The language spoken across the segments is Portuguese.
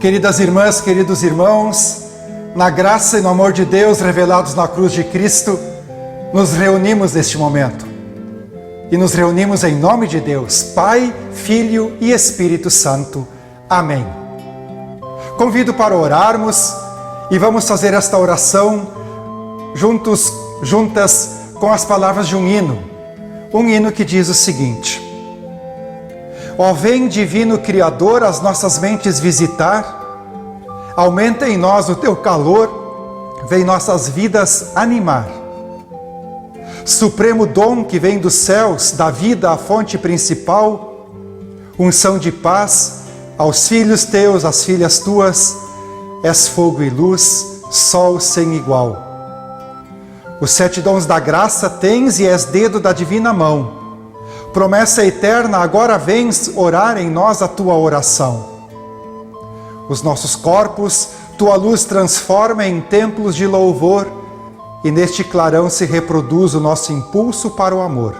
Queridas irmãs, queridos irmãos, na graça e no amor de Deus revelados na cruz de Cristo, nos reunimos neste momento. E nos reunimos em nome de Deus, Pai, Filho e Espírito Santo. Amém. Convido para orarmos e vamos fazer esta oração juntas com as palavras de um hino que diz o seguinte: Ó vem divino Criador as nossas mentes visitar, aumenta em nós o teu calor, vem nossas vidas animar. Supremo dom que vem dos céus, da vida a fonte principal, unção de paz aos filhos teus, às filhas tuas, és fogo e luz, sol sem igual. Os 7 dons da graça tens e és dedo da divina mão. Promessa eterna, agora vens orar em nós a tua oração. Os nossos corpos, tua luz transforma em templos de louvor, e neste clarão se reproduz o nosso impulso para o amor.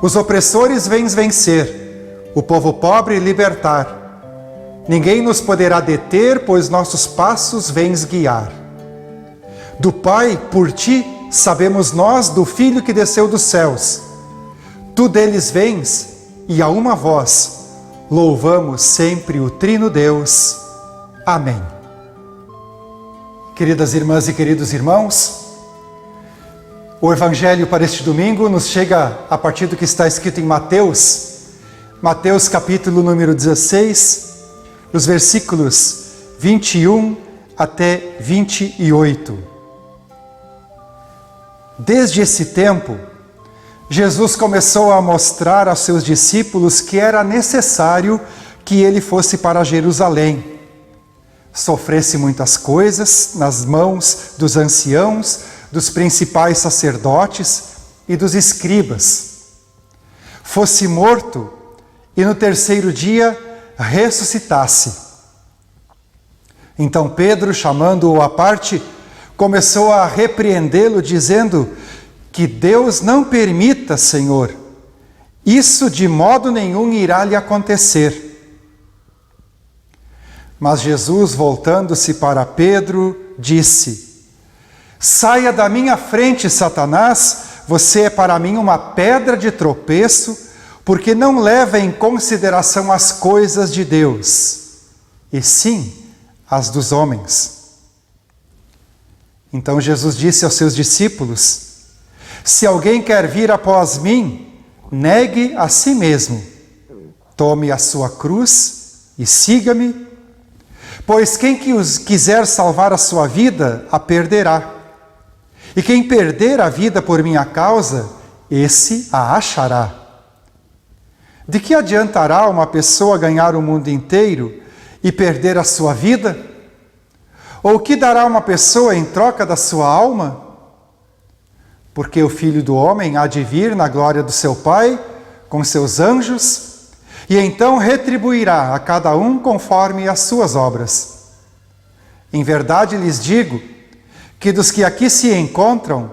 Os opressores vens vencer, o povo pobre libertar. Ninguém nos poderá deter, pois nossos passos vens guiar. Do Pai, por ti, sabemos nós, do Filho que desceu dos céus. Tu deles vens, e a uma voz, louvamos sempre o Trino Deus. Amém. Queridas irmãs e queridos irmãos, o Evangelho para este domingo nos chega a partir do que está escrito em Mateus capítulo número 16, os versículos 21 até 28. Desde esse tempo, Jesus começou a mostrar aos seus discípulos que era necessário que ele fosse para Jerusalém, sofresse muitas coisas nas mãos dos anciãos, dos principais sacerdotes e dos escribas, fosse morto e no terceiro dia ressuscitasse. Então Pedro, chamando-o à parte, começou a repreendê-lo, dizendo: que Deus não permita, Senhor, isso de modo nenhum irá lhe acontecer. Mas Jesus, voltando-se para Pedro, disse: saia da minha frente, Satanás, você é para mim uma pedra de tropeço, porque não leva em consideração as coisas de Deus, e sim as dos homens. Então Jesus disse aos seus discípulos: se alguém quer vir após mim, negue a si mesmo, tome a sua cruz e siga-me, pois quem quiser salvar a sua vida, a perderá. E quem perder a vida por minha causa, esse a achará. De que adiantará uma pessoa ganhar o mundo inteiro e perder a sua vida? Ou o que dará uma pessoa em troca da sua alma? Porque o Filho do Homem há de vir na glória do seu Pai, com seus anjos, e então retribuirá a cada um conforme as suas obras. Em verdade lhes digo, que dos que aqui se encontram,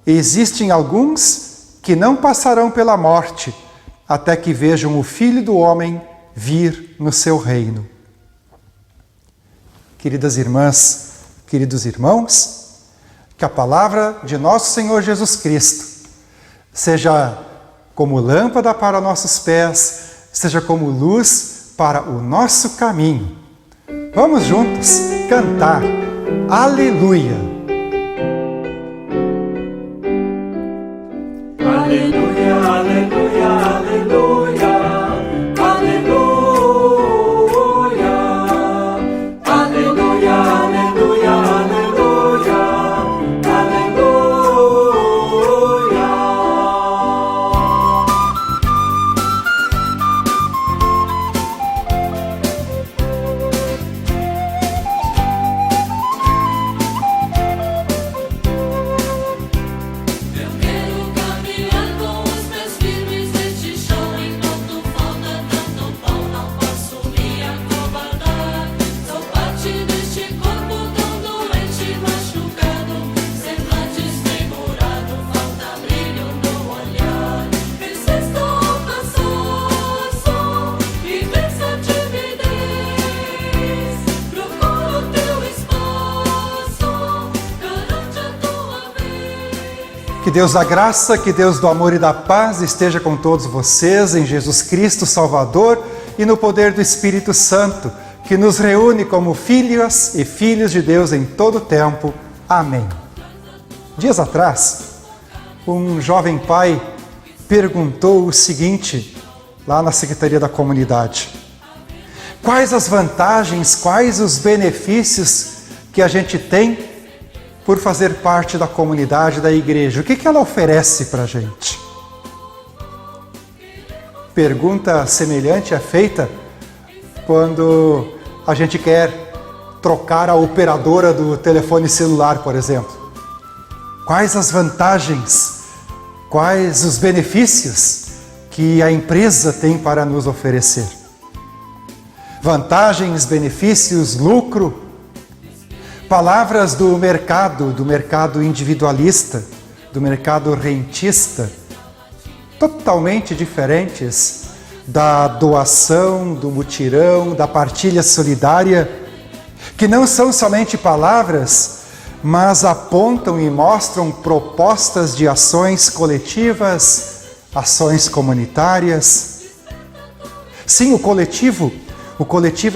existem alguns que não passarão pela morte, até que vejam o Filho do Homem vir no seu reino. Queridas irmãs, queridos irmãos, que a palavra de nosso Senhor Jesus Cristo seja como lâmpada para nossos pés, seja como luz para o nosso caminho. Vamos juntos cantar Aleluia! Aleluia, aleluia, aleluia, aleluia, aleluia, aleluia, aleluia, aleluia. Deus da graça, que Deus do amor e da paz esteja com todos vocês em Jesus Cristo Salvador e no poder do Espírito Santo, que nos reúne como filhas e filhos de Deus em todo o tempo. Amém. Dias atrás, um jovem pai perguntou o seguinte, lá na Secretaria da Comunidade: quais as vantagens, quais os benefícios que a gente tem por fazer parte da comunidade da igreja? O que ela oferece para a gente? Pergunta semelhante é feita quando a gente quer trocar a operadora do telefone celular, por exemplo. Quais as vantagens, quais os benefícios que a empresa tem para nos oferecer? Vantagens, benefícios, lucro. Palavras do mercado individualista, do mercado rentista, totalmente diferentes da doação, do mutirão, da partilha solidária, que não são somente palavras, mas apontam e mostram propostas de ações coletivas, ações comunitárias. Sim, o coletivo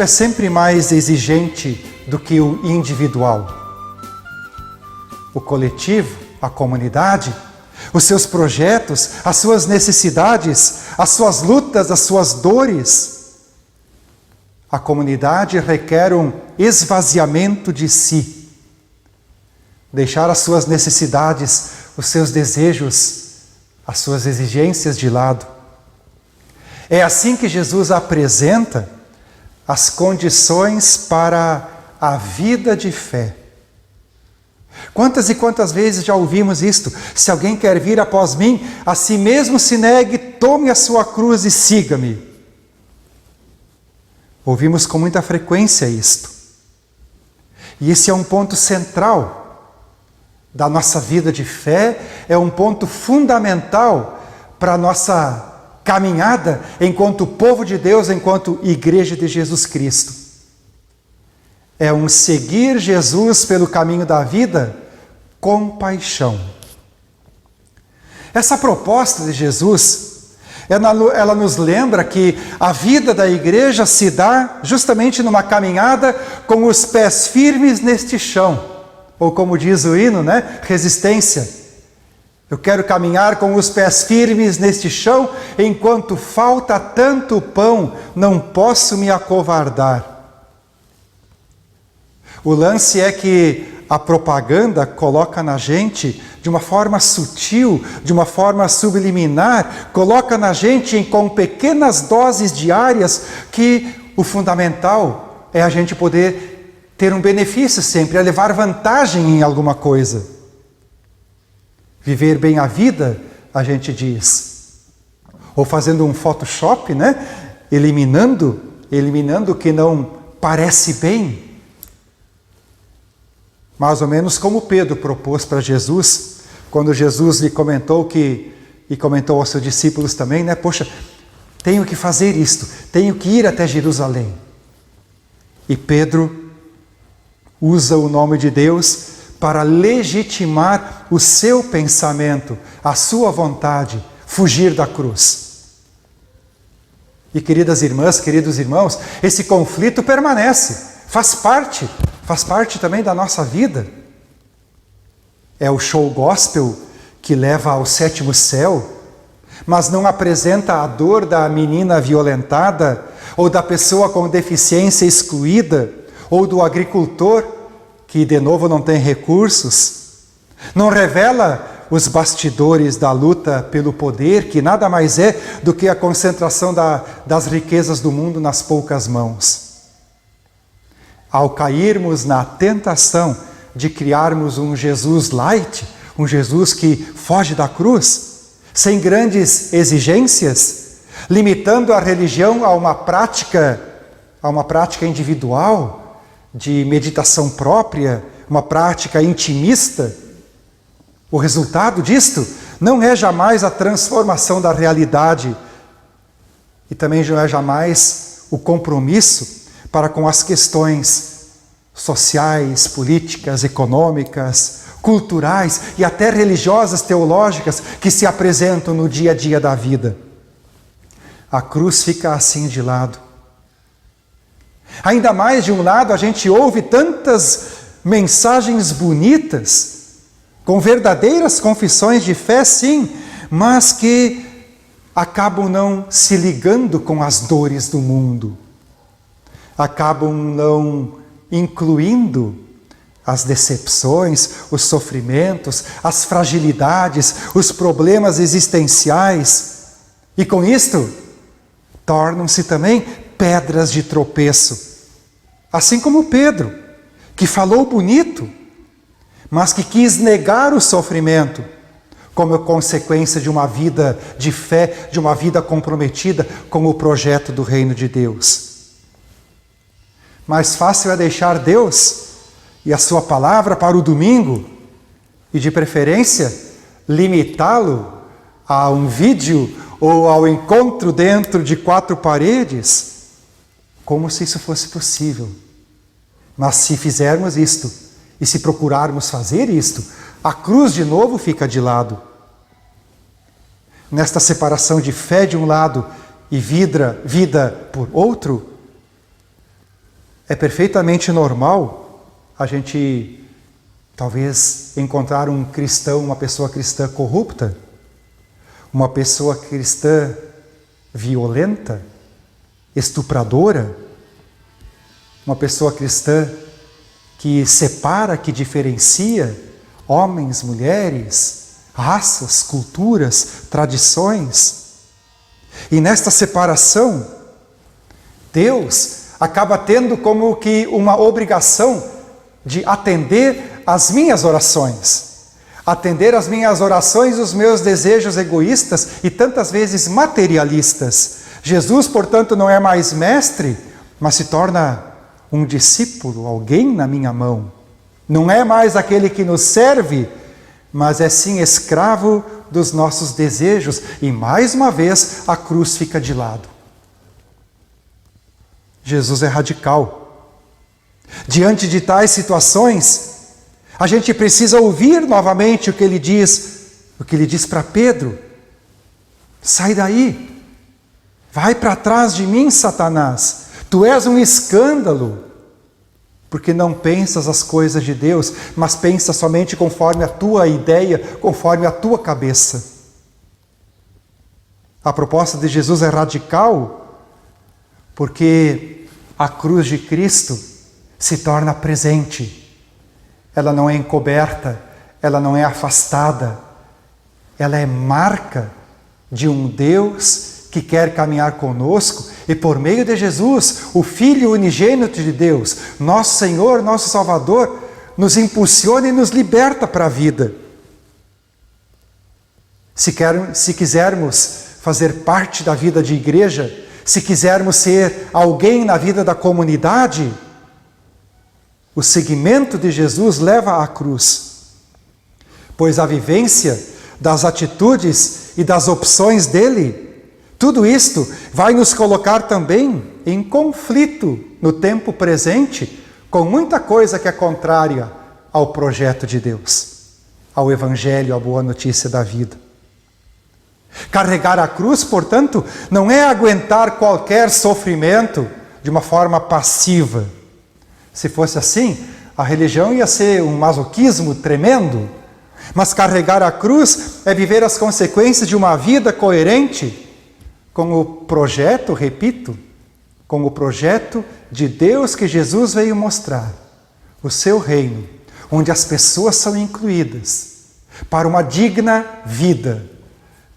é sempre mais exigente do que o individual. O coletivo, a comunidade, os seus projetos, as suas necessidades, as suas lutas, as suas dores. A comunidade requer um esvaziamento de si. Deixar as suas necessidades, os seus desejos, as suas exigências de lado. É assim que Jesus apresenta as condições para a vida de fé. Quantas e quantas vezes já ouvimos isto? Se alguém quer vir após mim, a si mesmo se negue, tome a sua cruz e siga-me. Ouvimos com muita frequência isto. E esse é um ponto central da nossa vida de fé, é um ponto fundamental para a nossa caminhada enquanto povo de Deus, enquanto igreja de Jesus Cristo. É um seguir Jesus pelo caminho da vida com paixão. Essa proposta de Jesus, ela nos lembra que a vida da igreja se dá justamente numa caminhada com os pés firmes neste chão. Ou como diz o hino, resistência. Eu quero caminhar com os pés firmes neste chão, enquanto falta tanto pão, não posso me acovardar. O lance é que a propaganda coloca na gente, de uma forma sutil, de uma forma subliminar, coloca na gente com pequenas doses diárias que o fundamental é a gente poder ter um benefício sempre, é levar vantagem em alguma coisa. Viver bem a vida, a gente diz. Ou fazendo um Photoshop, eliminando o que não parece bem. Mais ou menos como Pedro propôs para Jesus, quando Jesus lhe comentou e comentou aos seus discípulos também, poxa, tenho que fazer isto, tenho que ir até Jerusalém. E Pedro usa o nome de Deus para legitimar o seu pensamento, a sua vontade, fugir da cruz. E queridas irmãs, queridos irmãos, esse conflito permanece, faz parte também da nossa vida. É o show gospel que leva ao sétimo céu, mas não apresenta a dor da menina violentada, ou da pessoa com deficiência excluída, ou do agricultor que de novo não tem recursos. Não revela os bastidores da luta pelo poder, que nada mais é do que a concentração das riquezas do mundo nas poucas mãos. Ao cairmos na tentação de criarmos um Jesus light, um Jesus que foge da cruz, sem grandes exigências, limitando a religião a uma prática individual, de meditação própria, uma prática intimista, o resultado disto não é jamais a transformação da realidade e também não é jamais o compromisso para com as questões sociais, políticas, econômicas, culturais e até religiosas, teológicas, que se apresentam no dia a dia da vida. A cruz fica assim de lado. Ainda mais de um lado, a gente ouve tantas mensagens bonitas, com verdadeiras confissões de fé, sim, mas que acabam não se ligando com as dores do mundo, acabam não incluindo as decepções, os sofrimentos, as fragilidades, os problemas existenciais, e com isto tornam-se também pedras de tropeço. Assim como Pedro, que falou bonito, mas que quis negar o sofrimento como consequência de uma vida de fé, de uma vida comprometida com o projeto do reino de Deus. Mais fácil é deixar Deus e a sua palavra para o domingo e, de preferência, limitá-lo a um vídeo ou ao encontro dentro de 4 paredes, como se isso fosse possível. Mas se fizermos isto, e se procurarmos fazer isto, a cruz de novo fica de lado. Nesta separação de fé de um lado e vida por outro, é perfeitamente normal a gente talvez encontrar um cristão, uma pessoa cristã corrupta, uma pessoa cristã violenta, estupradora, uma pessoa cristã que separa, que diferencia homens, mulheres, raças, culturas, tradições. E nesta separação, Deus acaba tendo como que uma obrigação de atender às minhas orações. Atender às minhas orações, os meus desejos egoístas e tantas vezes materialistas. Jesus, portanto, não é mais mestre, mas se torna um discípulo, alguém na minha mão. Não é mais aquele que nos serve, mas é sim escravo dos nossos desejos. E mais uma vez a cruz fica de lado. Jesus é radical. Diante de tais situações, a gente precisa ouvir novamente o que ele diz para Pedro. Sai daí, vai para trás de mim, Satanás. Tu és um escândalo, porque não pensas as coisas de Deus, mas pensas somente conforme a tua ideia, conforme a tua cabeça. A proposta de Jesus é radical, porque a cruz de Cristo se torna presente. Ela não é encoberta, ela não é afastada, ela é marca de um Deus que quer caminhar conosco e por meio de Jesus, o Filho unigênito de Deus, nosso Senhor, nosso Salvador, nos impulsiona e nos liberta para a vida. Se quisermos fazer parte da vida de igreja, se quisermos ser alguém na vida da comunidade, o seguimento de Jesus leva à cruz, pois a vivência das atitudes e das opções dele, tudo isto vai nos colocar também em conflito no tempo presente com muita coisa que é contrária ao projeto de Deus, ao Evangelho, à boa notícia da vida. Carregar a cruz, portanto, não é aguentar qualquer sofrimento de uma forma passiva. Se fosse assim, a religião ia ser um masoquismo tremendo. Mas carregar a cruz é viver as consequências de uma vida coerente com o projeto, repito, com o projeto de Deus que Jesus veio mostrar. O seu reino, onde as pessoas são incluídas para uma digna vida,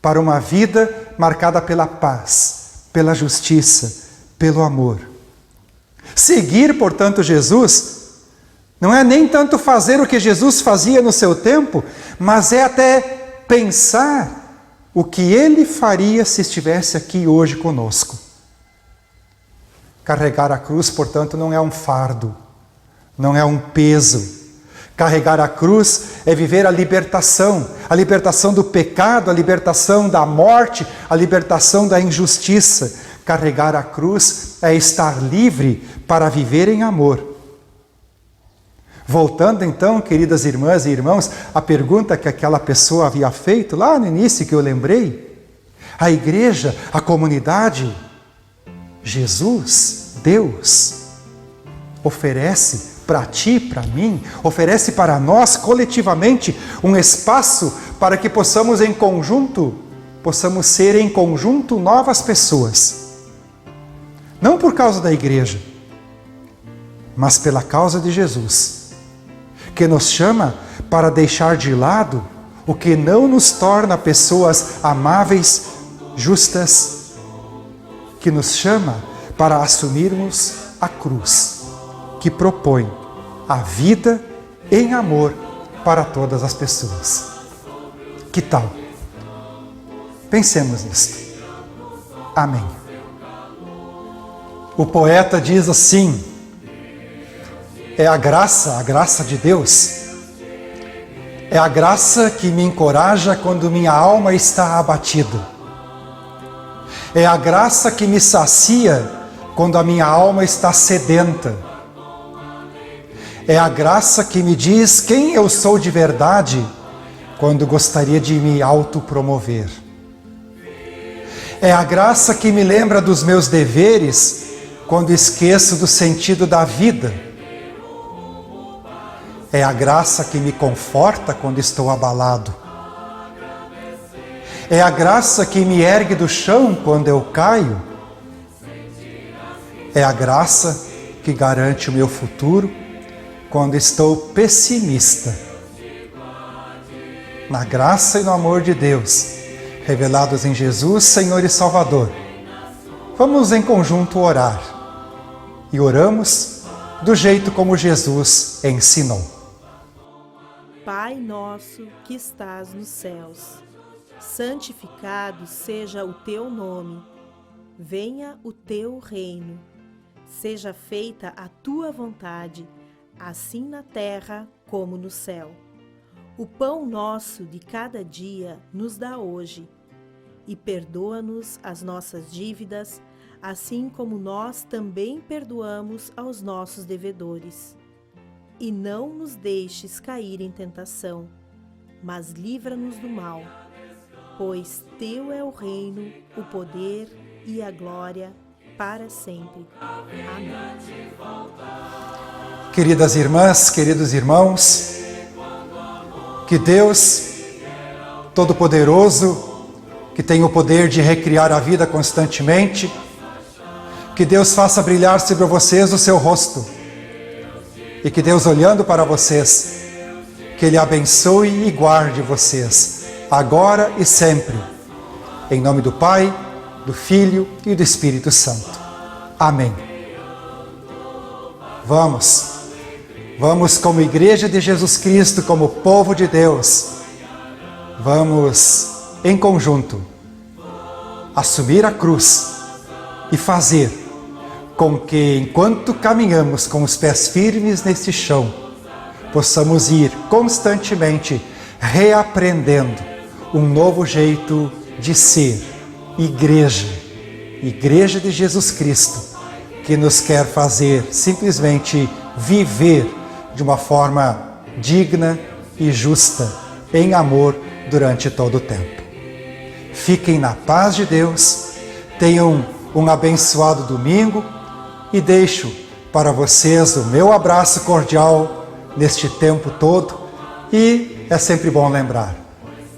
para uma vida marcada pela paz, pela justiça, pelo amor. Seguir, portanto, Jesus não é nem tanto fazer o que Jesus fazia no seu tempo, mas é até pensar o que ele faria se estivesse aqui hoje conosco. Carregar a cruz, portanto, não é um fardo, não é um peso. Carregar a cruz é viver a libertação do pecado, a libertação da morte, a libertação da injustiça. Carregar a cruz é estar livre para viver em amor. Voltando então, queridas irmãs e irmãos, a pergunta que aquela pessoa havia feito lá no início, que eu lembrei. A igreja, a comunidade, Jesus, Deus, oferece para ti, para mim, oferece para nós coletivamente um espaço para que possamos em conjunto, possamos ser em conjunto novas pessoas. Não por causa da igreja, mas pela causa de Jesus, que nos chama para deixar de lado o que não nos torna pessoas amáveis, justas, que nos chama para assumirmos a cruz, que propõe a vida em amor para todas as pessoas. Que tal? Pensemos nisto. Amém. O poeta diz assim: é a graça de Deus, é a graça que me encoraja quando minha alma está abatida. É a graça que me sacia quando a minha alma está sedenta. É a graça que me diz quem eu sou de verdade quando gostaria de me autopromover. É a graça que me lembra dos meus deveres quando esqueço do sentido da vida. É a graça que me conforta quando estou abalado. É a graça que me ergue do chão quando eu caio. É a graça que garante o meu futuro quando estou pessimista. Na graça e no amor de Deus, revelados em Jesus, Senhor e Salvador, vamos em conjunto orar. E oramos do jeito como Jesus ensinou. Pai nosso que estás nos céus, santificado seja o teu nome. Venha o teu reino. Seja feita a tua vontade, assim na terra como no céu. O pão nosso de cada dia nos dá hoje. E perdoa-nos as nossas dívidas, assim como nós também perdoamos aos nossos devedores. E não nos deixes cair em tentação, mas livra-nos do mal, pois teu é o reino, o poder e a glória para sempre. Amém. Queridas irmãs, queridos irmãos, que Deus Todo-Poderoso, que tem o poder de recriar a vida constantemente, que Deus faça brilhar sobre vocês o seu rosto, e que Deus, olhando para vocês, que Ele abençoe e guarde vocês, agora e sempre. Em nome do Pai, do Filho e do Espírito Santo. Amém. Vamos como Igreja de Jesus Cristo, como povo de Deus, vamos em conjunto assumir a cruz e fazer com que, enquanto caminhamos com os pés firmes neste chão, possamos ir constantemente reaprendendo um novo jeito de ser Igreja de Jesus Cristo, que nos quer fazer simplesmente viver de uma forma digna e justa, em amor, durante todo o tempo. Fiquem na paz de Deus, tenham um abençoado domingo, e deixo para vocês o meu abraço cordial neste tempo todo. E é sempre bom lembrar,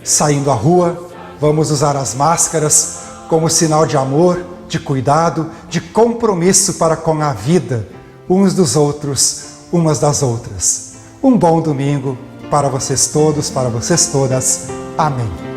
saindo à rua, vamos usar as máscaras como sinal de amor, de cuidado, de compromisso para com a vida, uns dos outros, umas das outras. Um bom domingo para vocês todos, para vocês todas. Amém.